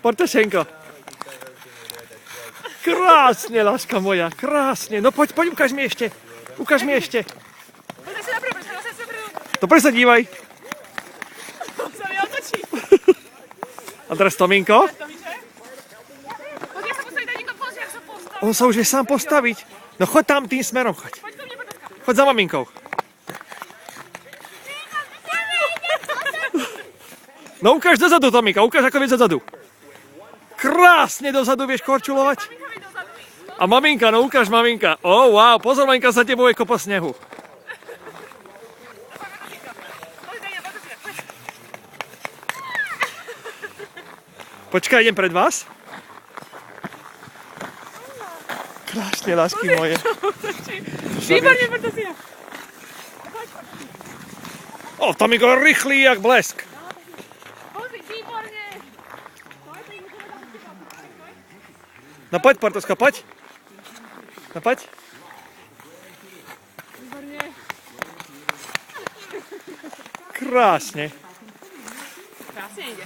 Portošenko. Krásne, láska moja, krásne. No poď, ukáž mi ešte. Ukáž mi ešte. Dobre sa dívaj. A teraz Tominko. On sa už vie sám postaviť. No choď tam tým smerom, choď. Choď za maminkou. No ukáž dozadu, Tominka, ukáž ako vieš dozadu. Krásne dozadu vieš korčulovať. A maminka, no ukáž maminka. Oh, wow, pozor, maminka sa tebou je kopa snehu. Počkaj, idem pred vás. Krásne, lásky moje. Výborne, Portosia. O, Tominko rýchly jak blesk. Výborne. No poď, Portoska, poď. No poď. Výborne. Krásne. Krásne ide.